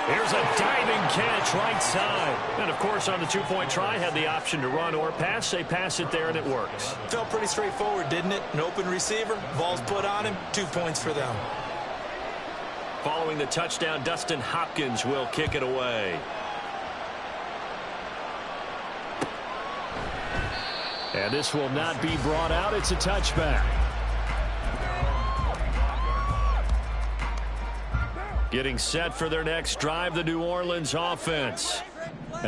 Here's a diving catch right side. And, of course, on the 2-point try, had the option to run or pass. They pass it there, and it works. Felt pretty straightforward, didn't it? An open receiver, ball's put on him, 2 points for them. Following the touchdown, Dustin Hopkins will kick it away. And this will not be brought out. It's a touchback. Getting set for their next drive, the New Orleans offense.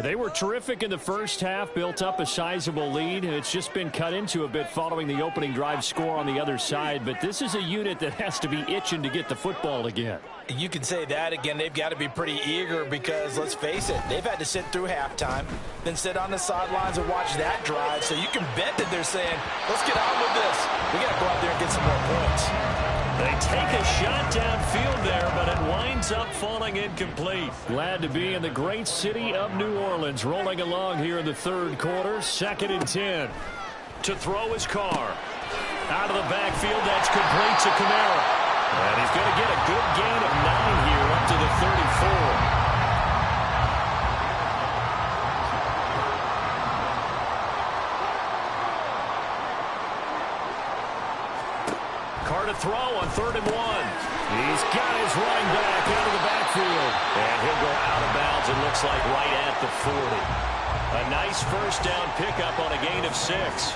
They were terrific in the first half, built up a sizable lead, and it's just been cut into a bit following the opening drive score on the other side. But this is a unit that has to be itching to get the football again. You can say that again. They've got to be pretty eager because, let's face it, they've had to sit through halftime, then sit on the sidelines and watch that drive. So you can bet that they're saying, let's get on with this. We got to go out there and get some more points. They take a shot downfield there, but it winds up falling incomplete. Glad to be in the great city of New Orleans, rolling along here in the third quarter, 2nd and 10. To throw his car. Out of the backfield, that's complete to Kamara. And he's going to get a good gain of 9 here up to the 34. Carr to throw on 3rd and 1. He's got his running back out of the backfield. And he'll go out of bounds, it looks like, right at the 40. A nice first down pickup on a gain of 6.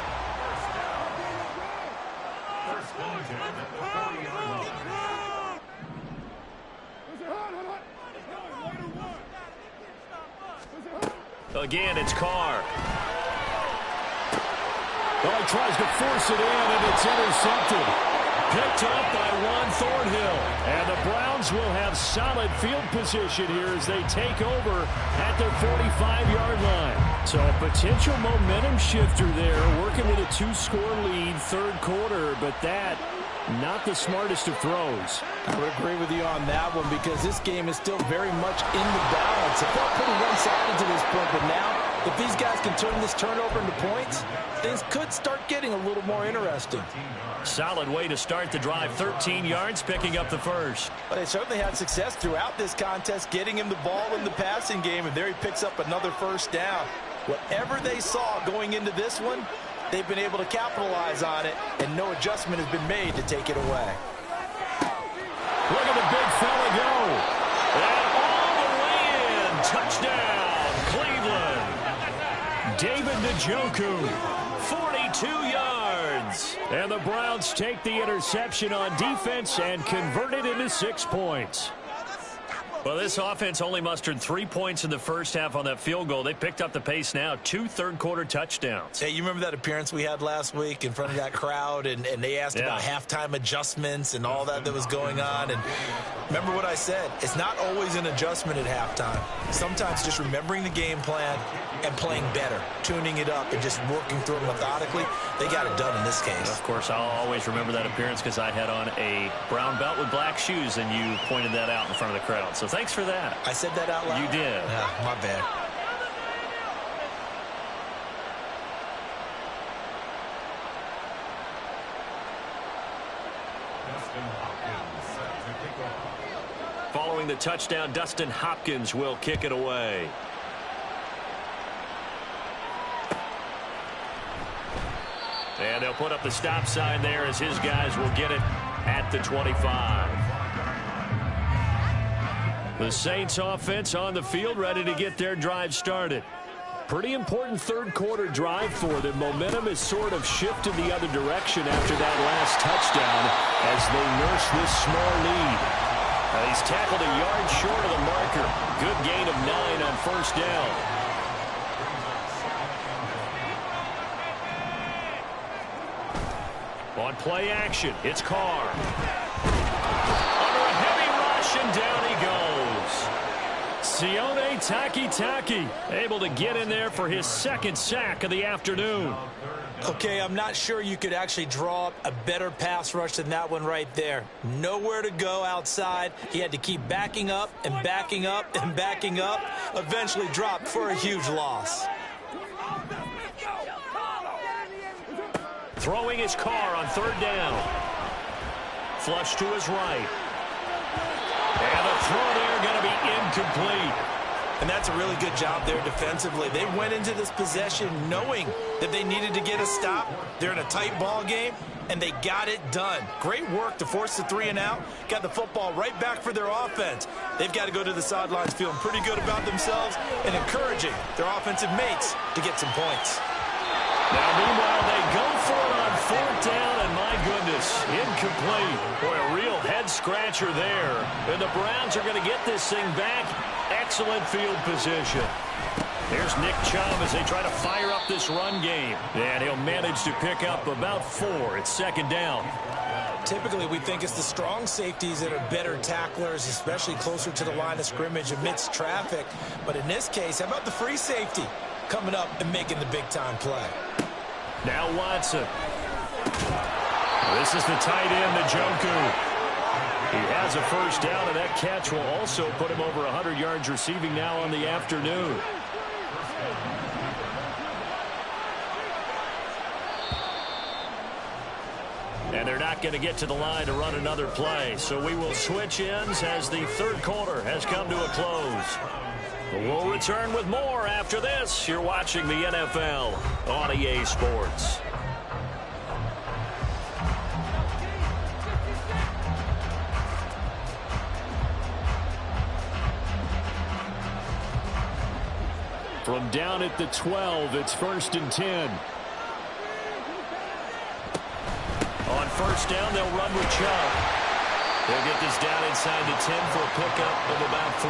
Again, it's Carr. Well, he tries to force it in, and it's intercepted. Picked up by Juan Thornhill. And the Browns will have solid field position here as they take over at their 45-yard line. So a potential momentum shifter there, working with a 2-score lead, third quarter, but that, not the smartest of throws. I would agree with you on that one because this game is still very much in the balance. It felt pretty one-sided to this point, but now, if these guys can turn this turnover into points, things could start getting a little more interesting. Solid way to start the drive. 13 yards, picking up the first. But they certainly had success throughout this contest, getting him the ball in the passing game, and there he picks up another first down. Whatever they saw going into this one, they've been able to capitalize on it, and no adjustment has been made to take it away. Look at the big fella go. And all the way in. Touchdown, Cleveland. David Njoku. 42 yards. And the Browns take the interception on defense and convert it into 6 points. Well, this offense only mustered 3 points in the first half on that field goal. They picked up the pace now. 2 third-quarter touchdowns. Hey, you remember that appearance we had last week in front of that crowd, and they asked about halftime adjustments and all that was going on. And remember what I said. It's not always an adjustment at halftime. Sometimes just remembering the game plan and playing better, tuning it up, and just working through it methodically. They got it done in this case. Of course, I'll always remember that appearance because I had on a brown belt with black shoes, and you pointed that out in front of the crowd. So thanks for that. I said that out loud? You did. Yeah, my bad. Following the touchdown, Dustin Hopkins will kick it away. And they'll put up the stop sign there as his guys will get it at the 25. The Saints offense on the field, ready to get their drive started. Pretty important third-quarter drive for them. Momentum has sort of shifted the other direction after that last touchdown as they nurse this small lead. He's tackled a yard short of the marker. Good gain of 9 on first down. On play action, it's Carr. Under a heavy rush, and down he goes. Sione Takitaki able to get in there for his second sack of the afternoon. Okay, I'm not sure you could actually draw up a better pass rush than that one right there. Nowhere to go outside. He had to keep backing up and backing up and backing up. Eventually dropped for a huge loss. Throwing his Carr on third down. Flush to his right. And the throw there going to be incomplete. And that's a really good job there defensively. They went into this possession knowing that they needed to get a stop. They're in a tight ball game, and they got it done. Great work to force the 3 and out. Got the football right back for their offense. They've got to go to the sidelines feeling pretty good about themselves and encouraging their offensive mates to get some points. Now, meanwhile, they go for it on fourth down, and my goodness, incomplete. Boy, a real head-scratcher there. And the Browns are going to get this thing back. Excellent field position. Here's Nick Chubb as they try to fire up this run game. And he'll manage to pick up about 4. It's second down. Typically, we think it's the strong safeties that are better tacklers, especially closer to the line of scrimmage amidst traffic. But in this case, how about the free safety coming up and making the big-time play? Now Watson. This is the tight end, Njoku. He has a first down, and that catch will also put him over 100 yards receiving now on the afternoon. And they're not going to get to the line to run another play. So we will switch ends as the third quarter has come to a close. We'll return with more after this. You're watching the NFL on EA Sports. From down at the 12, it's 1st and 10. On first down, they'll run with Chubb. They'll get this down inside the 10 for a pickup of about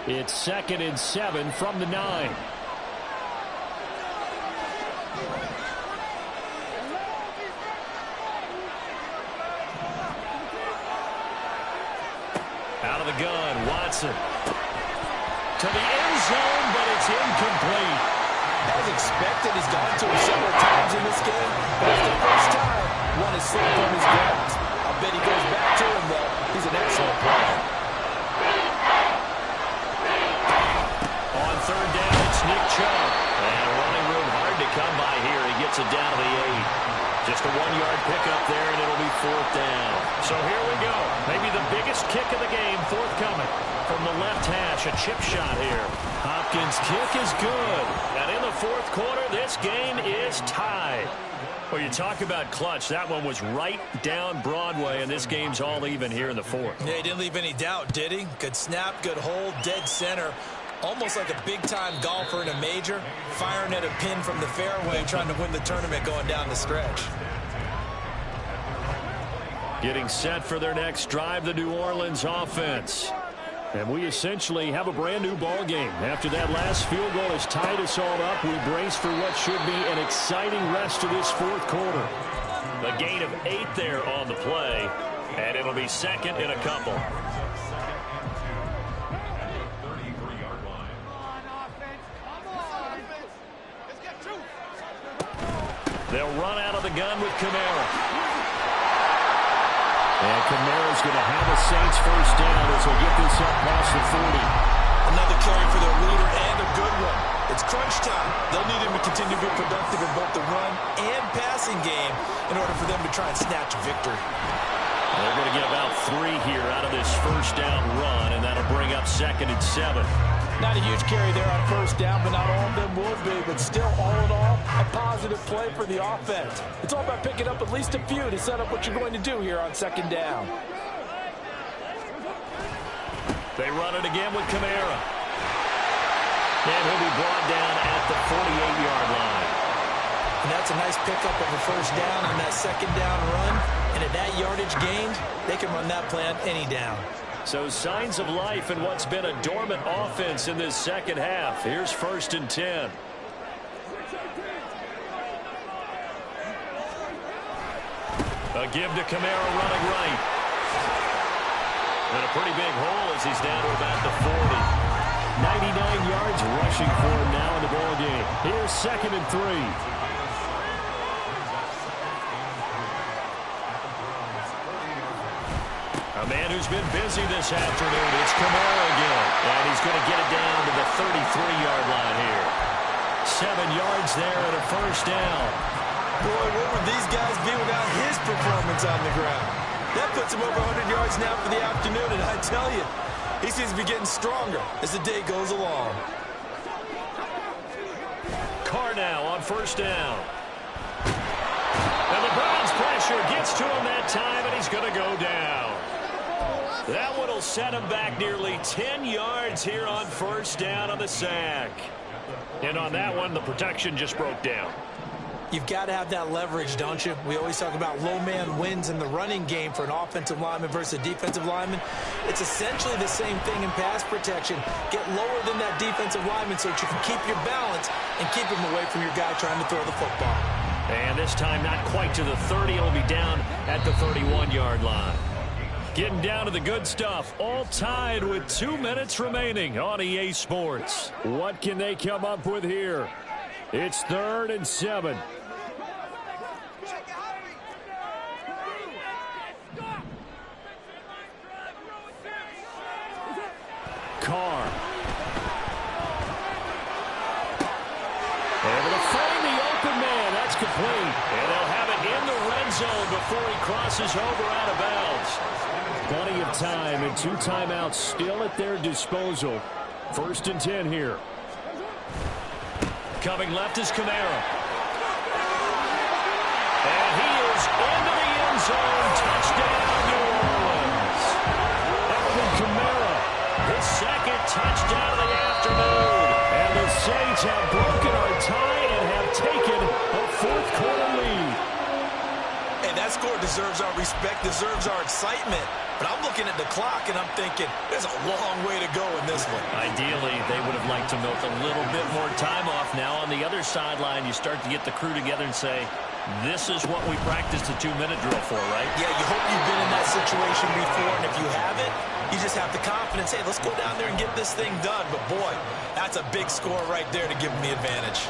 3. It's 2nd and 7 from the 9. Out of the gun, Watson. To the end zone, but it's incomplete. As expected, he's gone to him several times in this game, but it's the first time one has slipped from his grasp. I bet he goes back to him, though. He's an excellent player. On third down, it's Nick Chubb. And running room hard to come by here. He gets it down to the 8. Just a 1-yard pickup there, and it'll be 4th down. So here we go. Maybe the biggest kick of the game forthcoming from the left hash. A chip shot here. Hopkins' kick is good. And in the 4th quarter, this game is tied. Well, you talk about clutch. That one was right down Broadway, and this game's all even here in the 4th. Yeah, he didn't leave any doubt, did he? Good snap, good hold, dead center. Almost like a big-time golfer in a major, firing at a pin from the fairway, trying to win the tournament going down the stretch. Getting set for their next drive, the New Orleans offense. And we essentially have a brand-new ball game. After that last field goal has tied us all up, we brace for what should be an exciting rest of this 4th quarter. A gain of 8 there on the play, and it'll be 2nd and a couple. They'll run out of the gun with Kamara. And Kamara's going to have a Saints first down as he'll get this up past the 40. Another carry for their leader, and a good one. It's crunch time. They'll need him to continue to be productive in both the run and passing game in order for them to try and snatch a victory. They're going to get about 3 here out of this first down run, and that'll bring up 2nd and 7. Not a huge carry there on first down, but not all of them will be. But still, all in all, a positive play for the offense. It's all about picking up at least a few to set up what you're going to do here on 2nd down. They run it again with Kamara. And he'll be brought down at the 48-yard line. And that's a nice pickup of a first down on that 2nd down run. And at that yardage gained, they can run that play on any down. So signs of life in what's been a dormant offense in this second half. Here's 1st and 10. A give to Kamara running right. And a pretty big hole as he's down to about the 40. 99 yards rushing for him now in the ball game. Here's 2nd and 3. A man who's been busy this afternoon. It's Kamara again. And he's going to get it down to the 33-yard line here. 7 yards there and a first down. Boy, what would these guys be without his performance on the ground? That puts him over 100 yards now for the afternoon, and I tell you, he seems to be getting stronger as the day goes along. Carr now on first down. And the Browns pressure gets to him that time, and he's going to go down. That one will set him back nearly 10 yards here on first down on the sack. And on that one, the protection just broke down. You've got to have that leverage, don't you? We always talk about low man wins in the running game for an offensive lineman versus a defensive lineman. It's essentially the same thing in pass protection. Get lower than that defensive lineman so that you can keep your balance and keep him away from your guy trying to throw the football. And this time not quite to the 30. It'll be down at the 31-yard line. Getting down to the good stuff. All tied with 2 minutes remaining on EA Sports. What can they come up with here? It's 3rd and 7. Carr. Able to find the open man. That's complete. And they'll have it in the red zone before he crosses over out of bounds. Plenty of time and 2 timeouts still at their disposal. 1st and 10 here. Coming left is Kamara. And he is into the end zone. Touchdown, New Orleans. Alvin Kamara. His 2nd touchdown of the afternoon. And the Saints have broken our tie and have taken a 4th quarter lead. Hey, that score deserves our respect, deserves our excitement. But I'm looking at the clock, and I'm thinking, there's a long way to go in this one. Ideally, they would have liked to milk a little bit more time off. Now, on the other sideline, you start to get the crew together and say, this is what we practiced the 2-minute drill for, right? Yeah, you hope you've been in that situation before, and if you haven't, you just have the confidence, hey, let's go down there and get this thing done. But, boy, that's a big score right there to give them the advantage.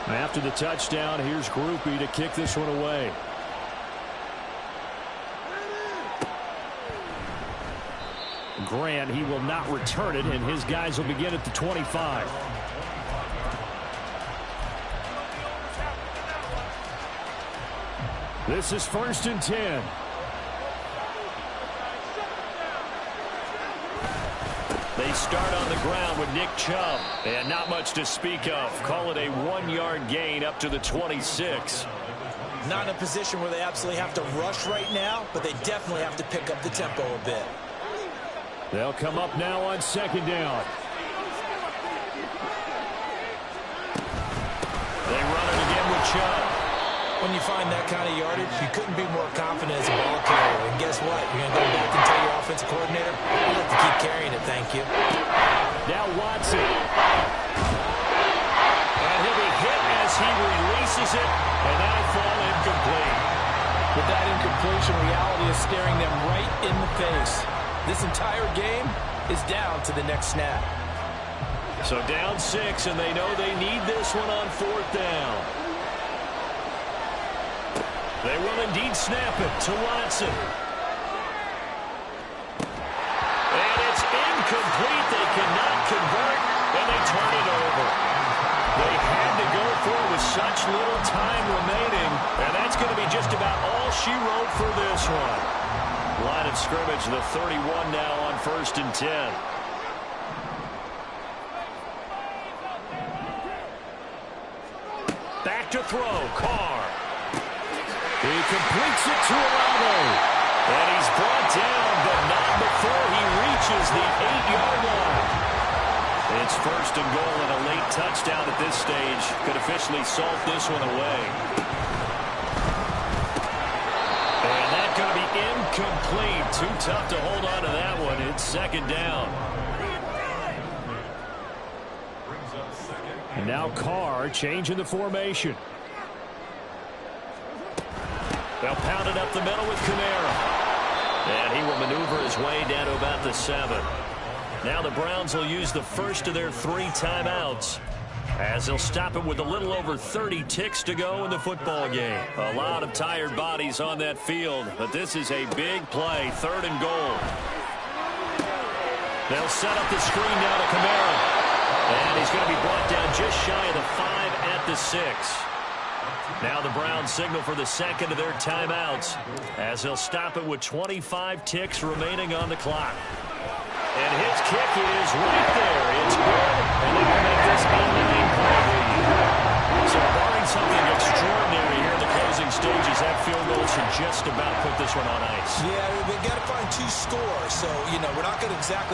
After the touchdown, here's Grupe to kick this one away. Grant, he will not return it, and his guys will begin at the 25. This is 1st and 10. They start on the ground with Nick Chubb, and not much to speak of. Call it a 1-yard gain up to the 26. Not in a position where they absolutely have to rush right now, but they definitely have to pick up the tempo a bit. They'll come up now on 2nd down. They run it again with Chubb. When you find that kind of yardage, you couldn't be more confident as a ball carrier. And guess what? You're going to go back and tell your offensive coordinator, I'd like to keep carrying it, thank you. Now Watson. And he'll be hit as he releases it, and that'll fall incomplete. With that incompletion, reality is staring them right in the face. This entire game is down to the next snap. So down 6, and they know they need this one on 4th down. They will indeed snap it to Watson. And it's incomplete. They cannot convert, and they turn it over. They had to go for it with such little time remaining, and that's going to be just about all she wrote for this one. Line of scrimmage, the 31 now on 1st and 10. Back to throw, Carr. He completes it to Olave. And he's brought down, but not before he reaches the 8-yard line. It's 1st and goal, and a late touchdown at this stage could officially salt this one away. And that's going to be incomplete. Too tough to hold on to that one. It's 2nd down. And now Carr changing the formation. They'll pound it up the middle with Kamara. And he will maneuver his way down to about the 7. Now the Browns will use the first of their 3 timeouts, as they'll stop it with a little over 30 ticks to go in the football game. A lot of tired bodies on that field, but this is a big play, 3rd and goal. They'll set up the screen down to Kamara. And he's going to be brought down just shy of the 5 at the 6. Now the Browns signal for the 2nd of their timeouts, as they'll stop it with 25 ticks remaining on the clock. And his kick is right there. It's good, and they will make this a 9-point lead. So barring something extraordinary here in the closing stages, that field goal should just about put this one on ice. Yeah, we've got to find 2 scores. So, we're not going to exactly